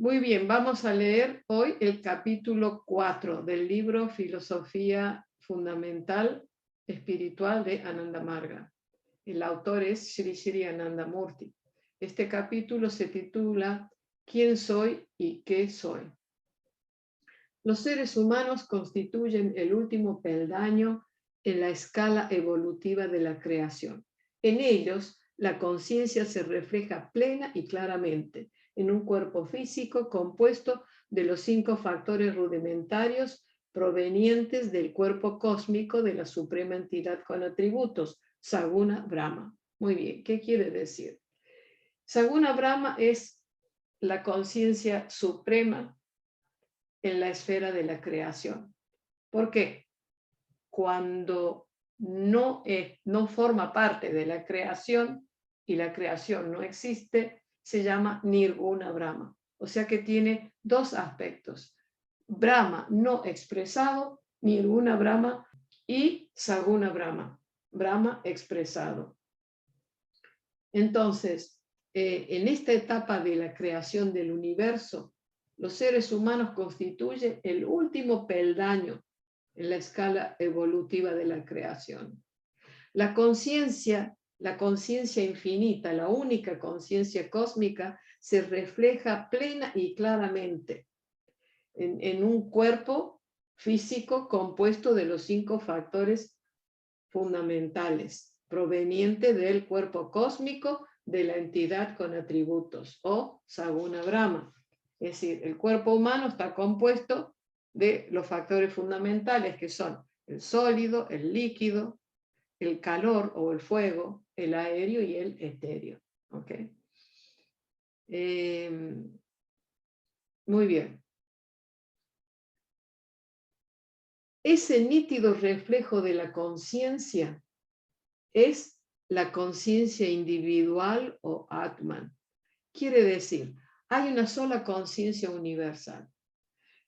Muy bien, vamos a leer hoy el capítulo 4 del libro Filosofía Fundamental Espiritual de Ananda Marga. El autor es Sri Sri Anandamurti. Este capítulo se titula ¿Quién soy y qué soy? Los seres humanos constituyen el último peldaño en la escala evolutiva de la creación. En ellos, la conciencia se refleja plena y claramente en un cuerpo físico compuesto de los 5 factores rudimentarios provenientes del cuerpo cósmico de la suprema entidad con atributos, Saguna Brahma. Muy bien, ¿qué quiere decir? Saguna Brahma es la conciencia suprema en la esfera de la creación. ¿Por qué? Cuando no forma parte de la creación y la creación no existe, se llama Nirguna Brahma. O sea que tiene dos aspectos. Brahma no expresado, Nirguna Brahma, y Saguna Brahma, Brahma expresado. Entonces, en esta etapa de la creación del universo, los seres humanos constituyen el último peldaño en la escala evolutiva de la creación. La conciencia infinita, la única conciencia cósmica, se refleja plena y claramente en un cuerpo físico compuesto de los 5 factores fundamentales, proveniente del cuerpo cósmico de la entidad con atributos, o Saguna Brahma. Es decir, el cuerpo humano está compuesto de los factores fundamentales que son el sólido, el líquido, el calor o el fuego, el aéreo y el etéreo. ¿Okay? Muy bien. Ese nítido reflejo de la conciencia es la conciencia individual o Atman. Quiere decir, hay una sola conciencia universal,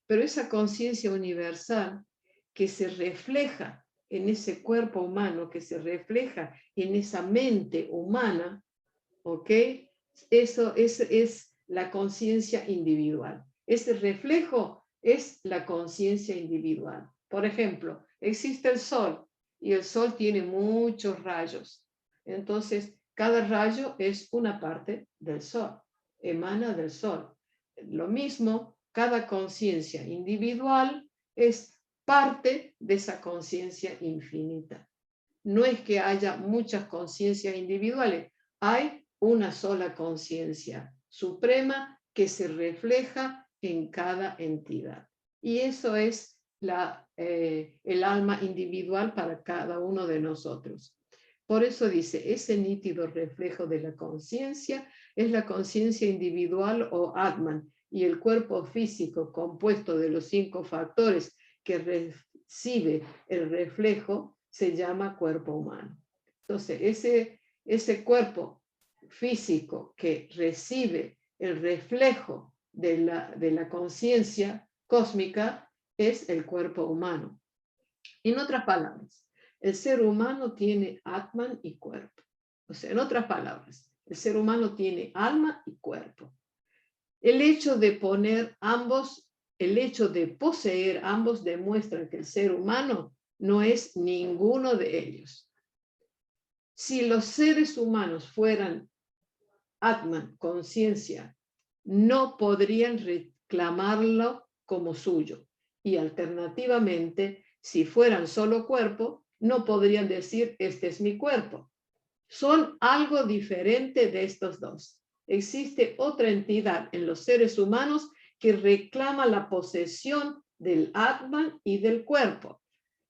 pero esa conciencia universal que se refleja en ese cuerpo humano, que se refleja en esa mente humana, ¿ok? Eso es la conciencia individual. Ese reflejo es la conciencia individual. Por ejemplo, existe el sol y el sol tiene muchos rayos. Entonces, cada rayo es una parte del sol, emana del sol. Lo mismo, cada conciencia individual es parte de esa conciencia infinita. No es que haya muchas conciencias individuales, hay una sola conciencia suprema que se refleja en cada entidad. Y eso es el alma individual para cada uno de nosotros. Por eso dice, ese nítido reflejo de la conciencia es la conciencia individual o Atman, y el cuerpo físico compuesto de los 5 factores que recibe el reflejo se llama cuerpo humano. Entonces, ese cuerpo físico que recibe el reflejo de la conciencia cósmica es el cuerpo humano. En otras palabras, el ser humano tiene Atman y cuerpo. O sea, en otras palabras, el ser humano tiene alma y cuerpo. El hecho de poseer ambos demuestra que el ser humano no es ninguno de ellos. Si los seres humanos fueran Atman, conciencia, no podrían reclamarlo como suyo. Y alternativamente, si fueran solo cuerpo, no podrían decir, este es mi cuerpo. Son algo diferente de estos dos. Existe otra entidad en los seres humanos que reclama la posesión del Atman y del cuerpo.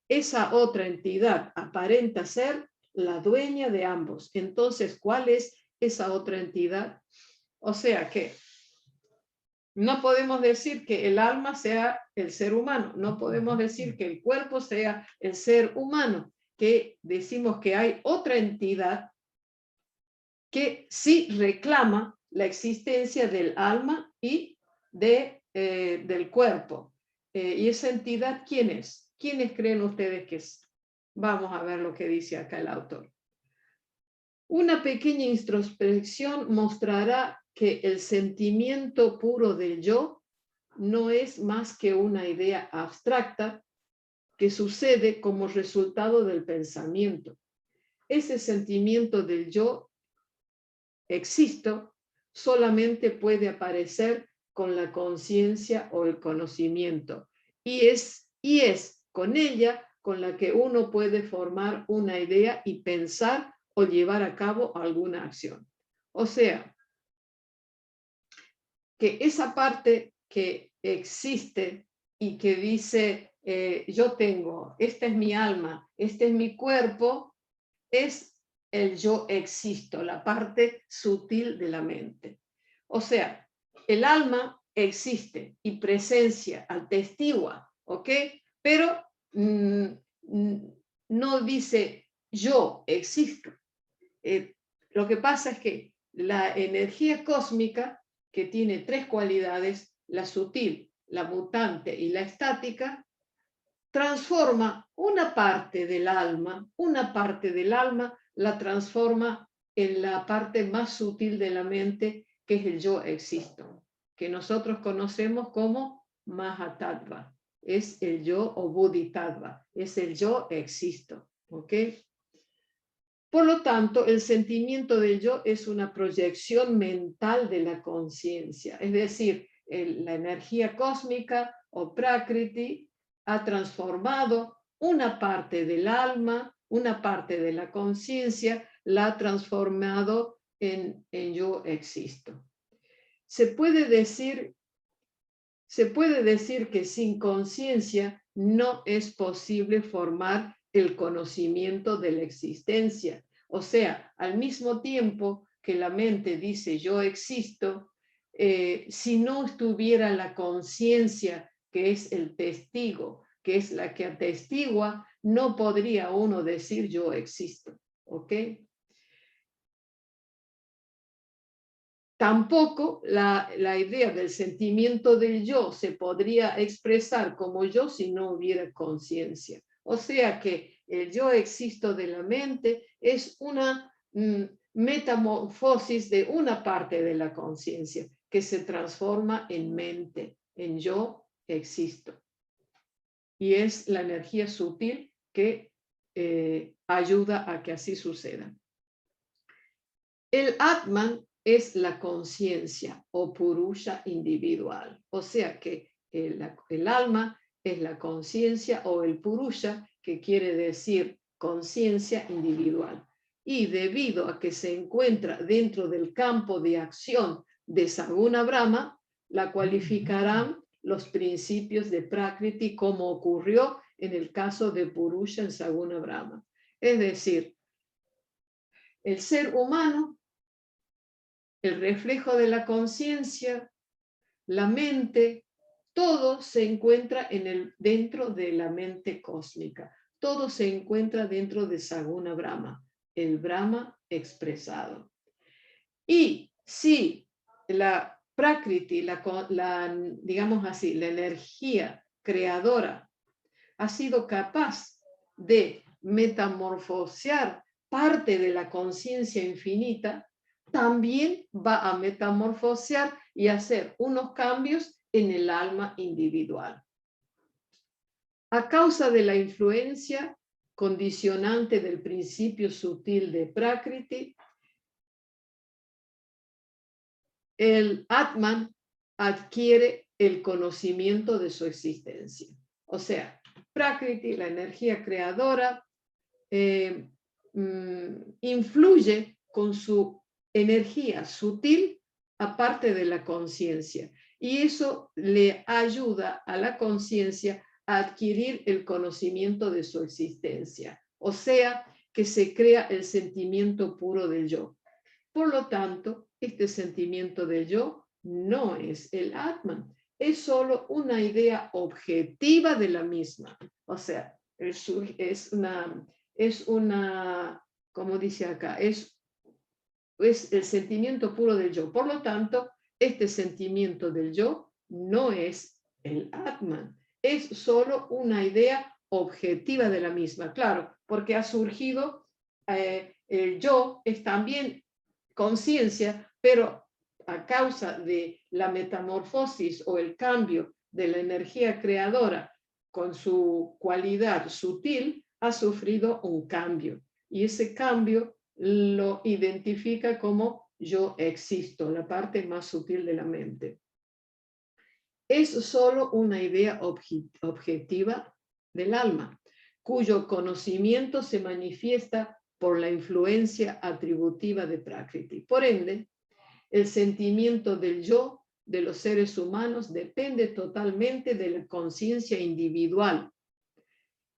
Esa otra entidad aparenta ser la dueña de ambos. Entonces, ¿cuál es esa otra entidad? O sea que no podemos decir que el alma sea el ser humano, no podemos decir que el cuerpo sea el ser humano, que decimos que hay otra entidad que sí reclama la existencia del alma y del cuerpo. ¿Y esa entidad quién es? ¿Quiénes creen ustedes que es? Vamos a ver lo que dice acá el autor. Una pequeña introspección mostrará que el sentimiento puro del yo no es más que una idea abstracta que sucede como resultado del pensamiento. Ese sentimiento del yo existo solamente puede aparecer con la conciencia o el conocimiento y es con ella con la que uno puede formar una idea y pensar o llevar a cabo alguna acción. O sea, que esa parte que existe y que dice, yo tengo, esta es mi alma, este es mi cuerpo, es el yo existo, la parte sutil de la mente. O sea, el alma existe y presencia, atestigua, ¿ok? Pero no dice yo existo. Lo que pasa es que la energía cósmica, que tiene tres cualidades, la sutil, la mutante y la estática, transforma una parte del alma la transforma en la parte más sutil de la mente, que es el yo existo, que nosotros conocemos como Mahatattva, es el yo o Bodhisattva, es el yo existo, ¿ok? Por lo tanto, el sentimiento del yo es una proyección mental de la conciencia, es decir, la energía cósmica o Prakriti ha transformado una parte del alma, una parte de la conciencia, la ha transformado en yo existo. Se puede decir que sin conciencia no es posible formar el conocimiento de la existencia. O sea, al mismo tiempo que la mente dice yo existo, si no estuviera la conciencia, que es el testigo, que es la que atestigua, no podría uno decir yo existo. ¿Ok? Tampoco la idea del sentimiento del yo se podría expresar como yo si no hubiera conciencia. O sea que el yo existo de la mente es una metamorfosis de una parte de la conciencia que se transforma en mente, en yo existo. Y es la energía sutil que ayuda a que así suceda. El Atman es la conciencia o purusha individual. O sea que el alma es la conciencia o el purusha, que quiere decir conciencia individual. Y debido a que se encuentra dentro del campo de acción de Saguna Brahma, la cualificarán los principios de Prakriti, como ocurrió en el caso de Purusha en Saguna Brahma. Es decir, el ser humano, el reflejo de la conciencia, la mente, todo se encuentra dentro de la mente cósmica. Todo se encuentra dentro de Saguna Brahma, el Brahma expresado. Y si la Prakriti, digamos así, la energía creadora, ha sido capaz de metamorfosear parte de la conciencia infinita, también va a metamorfosear y hacer unos cambios en el alma individual. A causa de la influencia condicionante del principio sutil de Prakriti, el Atman adquiere el conocimiento de su existencia. O sea, Prakriti, la energía creadora, influye con su energía sutil aparte de la conciencia, y eso le ayuda a la conciencia a adquirir el conocimiento de su existencia, o sea, que se crea el sentimiento puro del yo. Por lo tanto, este sentimiento del yo no es el Atman, es solo una idea objetiva de la misma. O sea, es una, como dice acá, es el sentimiento puro del yo. Por lo tanto, este sentimiento del yo no es el Atman, es solo una idea objetiva de la misma. Claro, porque ha surgido, el yo es también conciencia, pero a causa de la metamorfosis o el cambio de la energía creadora con su cualidad sutil, ha sufrido un cambio. Y ese cambio lo identifica como yo existo, la parte más sutil de la mente. Es solo una idea objetiva del alma, cuyo conocimiento se manifiesta por la influencia atributiva de Prakriti. Por ende, el sentimiento del yo de los seres humanos depende totalmente de la conciencia individual.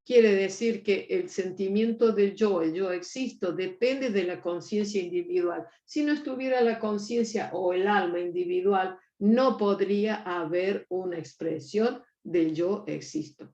Quiere decir que el sentimiento del yo, el yo existo, depende de la conciencia individual. Si no estuviera la conciencia o el alma individual, no podría haber una expresión del yo existo.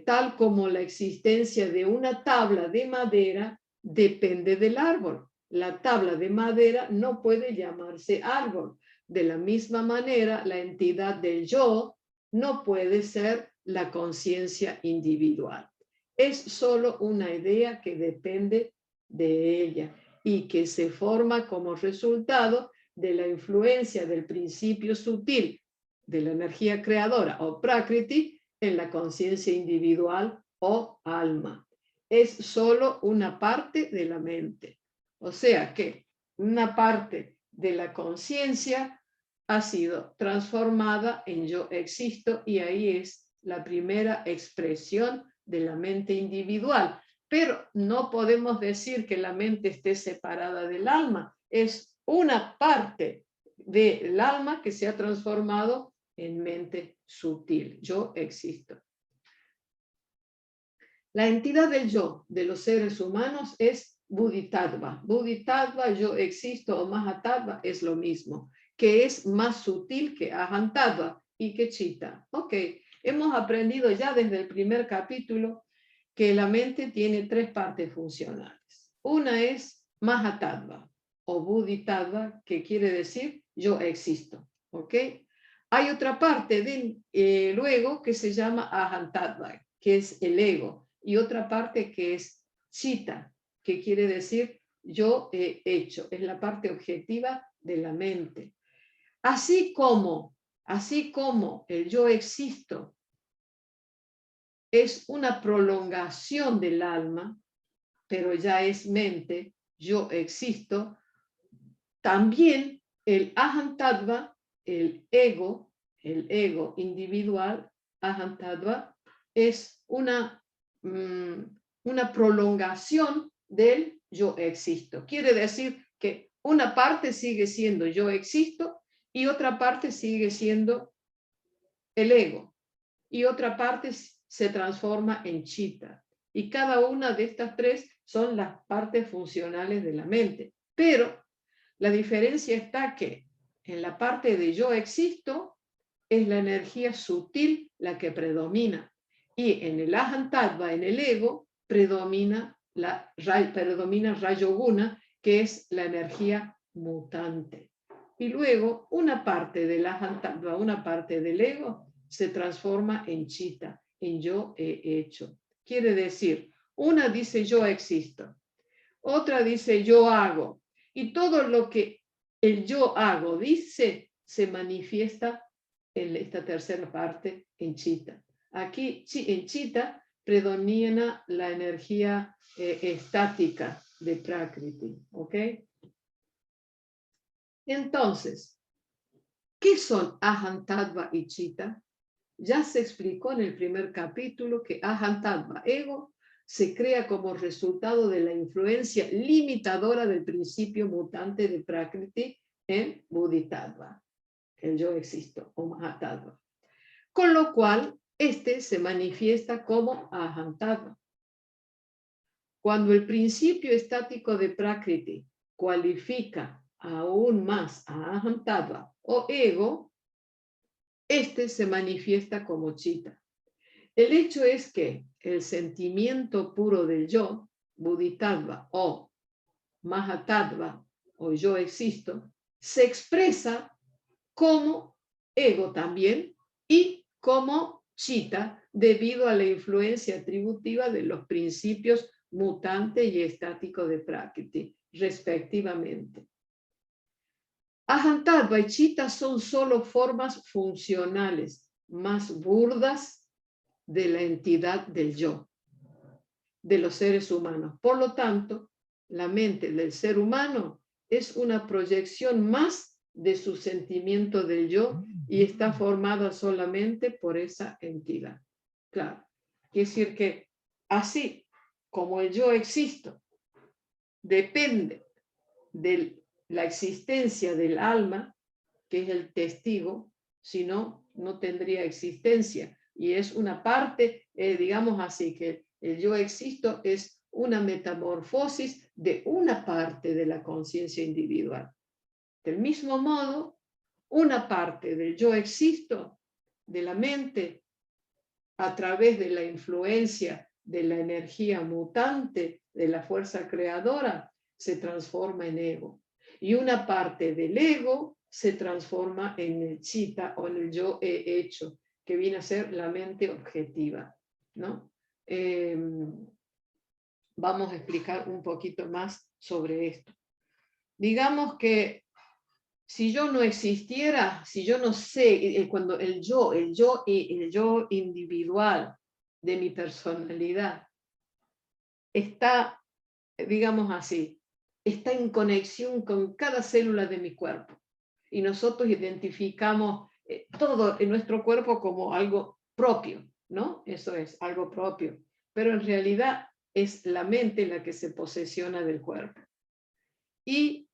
Tal como la existencia de una tabla de madera depende del árbol. La tabla de madera no puede llamarse árbol. De la misma manera, la entidad del yo no puede ser la conciencia individual. Es solo una idea que depende de ella y que se forma como resultado de la influencia del principio sutil de la energía creadora o Prakriti en la conciencia individual o alma. Es solo una parte de la mente. O sea que una parte de la conciencia ha sido transformada en yo existo y ahí es la primera expresión de la mente individual. Pero no podemos decir que la mente esté separada del alma. Es una parte del alma que se ha transformado en mente sutil. Yo existo. La entidad del yo de los seres humanos es Bodhisattva. Bodhisattva, yo existo, o Mahatattva es lo mismo, que es más sutil que Ahantattva y que Chitta. Ok, hemos aprendido ya desde el primer capítulo que la mente tiene tres partes funcionales. Una es Mahatattva o Bodhisattva, que quiere decir yo existo. Ok. Hay otra parte luego que se llama Ahantattva, que es el ego, y otra parte que es Chitta, que quiere decir yo he hecho, es la parte objetiva de la mente. Así como el yo existo es una prolongación del alma, pero ya es mente, yo existo, también el Ahantattva, el ego individual, Ahantattva, es una prolongación del yo existo. Quiere decir que una parte sigue siendo yo existo y otra parte sigue siendo el ego y otra parte se transforma en Chitta. Y cada una de estas tres son las partes funcionales de la mente. Pero la diferencia está que en la parte de yo existo es la energía sutil la que predomina y en el Ahantattva, en el ego, predomina Rajoguna, que es la energía mutante. Y luego una parte del Ahantattva, una parte del ego, se transforma en Chitta, en yo he hecho. Quiere decir, una dice yo existo, otra dice yo hago, y todo lo que el yo hago dice se manifiesta en esta tercera parte en Chitta. Aquí en Chitta predomina la energía estática de Prakriti, ¿ok? Entonces, ¿qué son Ahantattva y Chitta? Ya se explicó en el primer capítulo que Ahantattva, ego, se crea como resultado de la influencia limitadora del principio mutante de Prakriti en Bodhisattva, el yo existo o Mahatattva. Con lo cual, este se manifiesta como Ahantattva. Cuando el principio estático de Prakriti cualifica aún más a Ahantattva o ego, este se manifiesta como Chitta. El hecho es que el sentimiento puro del yo, Bodhisattva o Mahatattva o yo existo, se expresa como ego también y como Chitta debido a la influencia atributiva de los principios mutante y estático de Prakriti, respectivamente. Ahantatva y Chitta son solo formas funcionales, más burdas de la entidad del yo, de los seres humanos. Por lo tanto, la mente del ser humano es una proyección más de su sentimiento del yo y está formada solamente por esa entidad. Claro, quiere decir que así como el yo existo depende de la existencia del alma, que es el testigo, si no, no tendría existencia. Y es una parte, digamos así, que el yo existo es una metamorfosis de una parte de la conciencia individual. Del mismo modo, una parte del yo existo, de la mente, a través de la influencia de la energía mutante, de la fuerza creadora, se transforma en ego. Y una parte del ego se transforma en el chitta o en el yo he hecho, que viene a ser la mente objetiva, ¿no? Vamos a explicar un poquito más sobre esto. Digamos que si yo no existiera, si yo no sé, cuando el yo individual de mi personalidad está, digamos así, está en conexión con cada célula de mi cuerpo. Y nosotros identificamos todo en nuestro cuerpo como algo propio, ¿no? Eso es, algo propio. Pero en realidad es la mente la que se posesiona del cuerpo. Y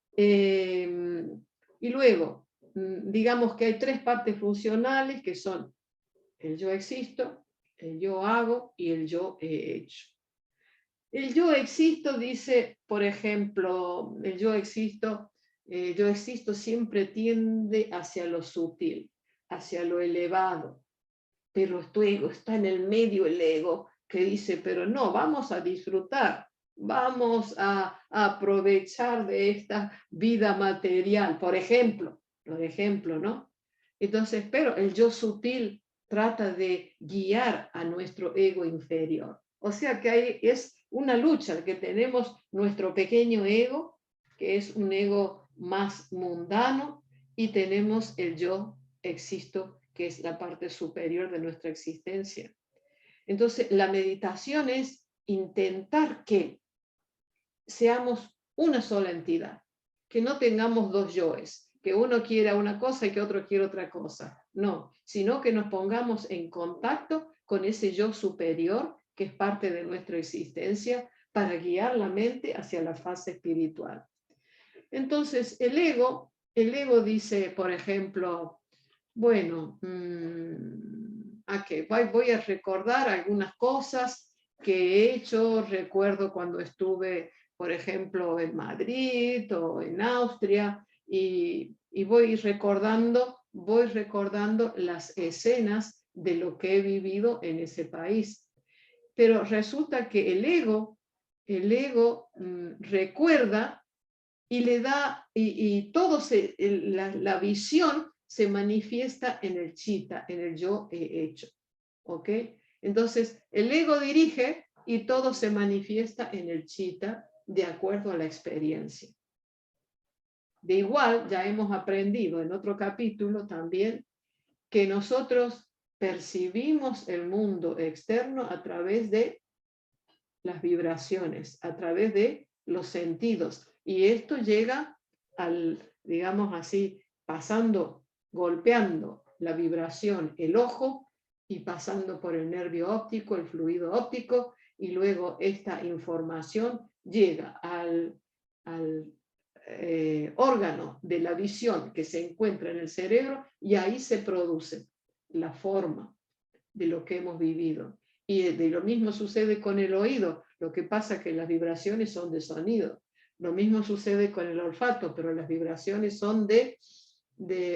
luego, digamos que hay tres partes funcionales que son el yo existo, el yo hago y el yo he hecho. El yo existo dice, por ejemplo, el yo existo siempre tiende hacia lo sutil, hacia lo elevado, pero tu ego está en el medio, el ego que dice, pero no, vamos a disfrutar, vamos a aprovechar de esta vida material, por ejemplo, ¿no? Entonces, pero el yo sutil trata de guiar a nuestro ego inferior. O sea que ahí es una lucha que tenemos nuestro pequeño ego, que es un ego más mundano, y tenemos el yo existo, que es la parte superior de nuestra existencia. Entonces, la meditación es intentar que seamos una sola entidad, que no tengamos dos yoes, que uno quiera una cosa y que otro quiera otra cosa. No, sino que nos pongamos en contacto con ese yo superior que es parte de nuestra existencia para guiar la mente hacia la fase espiritual. Entonces, el ego dice, por ejemplo, bueno, voy a recordar algunas cosas que he hecho. Recuerdo cuando estuve, por ejemplo, en Madrid o en Austria, y voy recordando las escenas de lo que he vivido en ese país. Pero resulta que el ego recuerda y le da, y todo la visión se manifiesta en el chitta, en el yo he hecho. ¿Ok? Entonces, el ego dirige y todo se manifiesta en el chitta de acuerdo a la experiencia. De igual, ya hemos aprendido en otro capítulo también que nosotros percibimos el mundo externo a través de las vibraciones, a través de los sentidos. Y esto llega al, digamos así, golpeando la vibración, el ojo, y pasando por el nervio óptico, el fluido óptico, y luego esta información llega al órgano de la visión que se encuentra en el cerebro, y ahí se produce la forma de lo que hemos vivido. Y de lo mismo sucede con el oído. Lo que pasa es que las vibraciones son de sonido. Lo mismo sucede con el olfato, pero las vibraciones son de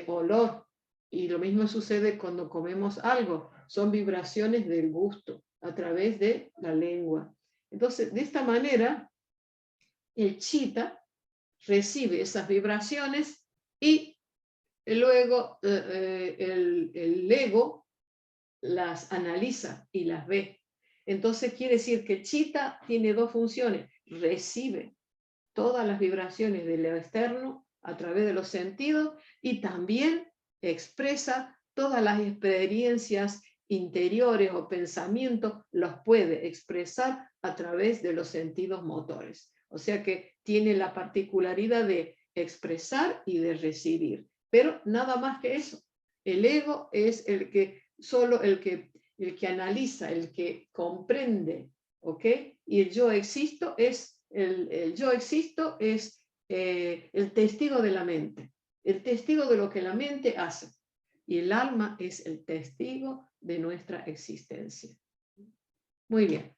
olor. Y lo mismo sucede cuando comemos algo. Son vibraciones del gusto a través de la lengua. Entonces, de esta manera, el chitta recibe esas vibraciones y luego el ego las analiza y las ve. Entonces quiere decir que el chitta tiene dos funciones: recibe todas las vibraciones de lo externo a través de los sentidos y también expresa todas las experiencias interiores o pensamientos, los puede expresar a través de los sentidos motores. O sea que tiene la particularidad de expresar y de recibir, pero nada más que eso. El ego es solo el que analiza, el que comprende, ¿ok? Y el yo existo es el yo existo es el testigo de la mente, el testigo de lo que la mente hace. Y el alma es el testigo de nuestra existencia. Muy bien.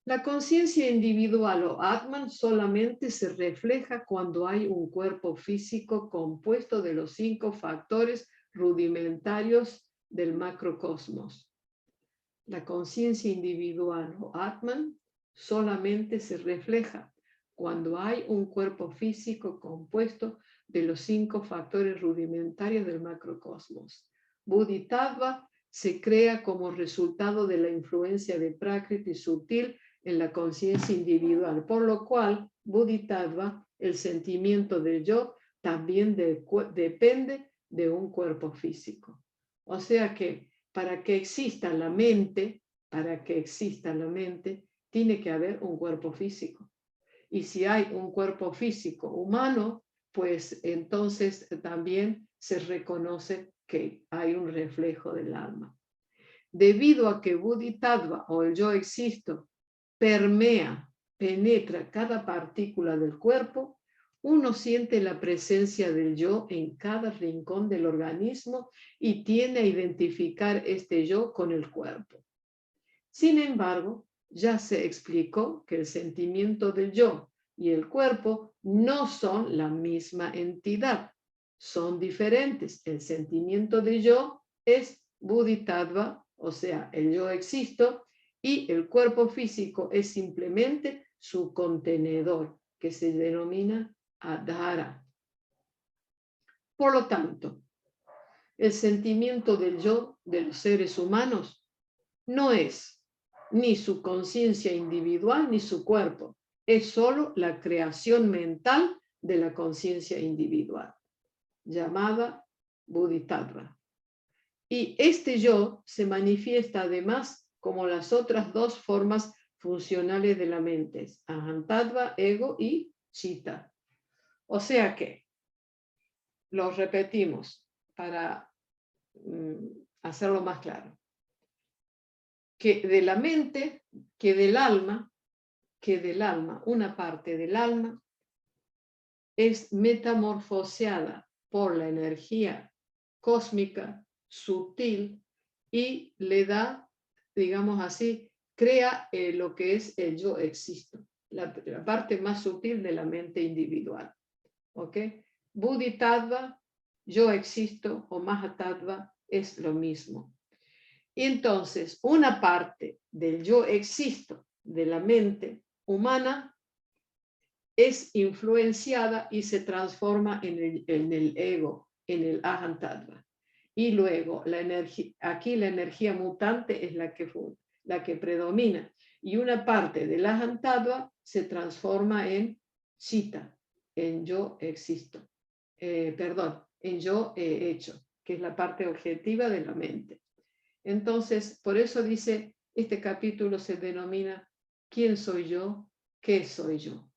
La conciencia individual o Atman solamente se refleja cuando hay un cuerpo físico compuesto de los 5 factores rudimentarios del macrocosmos. La conciencia individual o Atman solamente se refleja cuando hay un cuerpo físico compuesto de los 5 factores rudimentarios del macrocosmos. Bodhisattva se crea como resultado de la influencia de Prakriti sutil en la conciencia individual, por lo cual Bodhisattva, el sentimiento del yo, también depende de un cuerpo físico. O sea que para que exista la mente, tiene que haber un cuerpo físico. Y si hay un cuerpo físico humano, pues entonces también se reconoce que hay un reflejo del alma. Debido a que Bodhisattva o el yo existo penetra cada partícula del cuerpo, uno siente la presencia del yo en cada rincón del organismo y tiende a identificar este yo con el cuerpo. Sin embargo, ya se explicó que el sentimiento del yo y el cuerpo no son la misma entidad, son diferentes. El sentimiento de yo es Bodhisattva, o sea, el yo existo, y el cuerpo físico es simplemente su contenedor, que se denomina Adhara. Por lo tanto, el sentimiento del yo de los seres humanos no es ni su conciencia individual ni su cuerpo, es solo la creación mental de la conciencia individual, llamada Bodhisattva. Y este yo se manifiesta además como las otras 2 formas funcionales de la mente, Ahantattva, ego y Chitta. O sea que, lo repetimos para hacerlo más claro, que de la mente, que del alma, una parte del alma es metamorfoseada por la energía cósmica sutil y le da, digamos así, crea lo que es el yo existo, la parte más sutil de la mente individual. ¿Ok? Bodhisattva, yo existo o Mahatattva es lo mismo. Y entonces, una parte del yo existo de la mente humana es influenciada y se transforma en el ego, en el Ahantattva. Y luego, aquí la energía mutante es la que predomina. Y una parte del Ahantattva se transforma en Chitta, en yo existo. En yo he hecho, que es la parte objetiva de la mente. Entonces, por eso dice, este capítulo se denomina ¿quién soy yo? ¿Qué soy yo?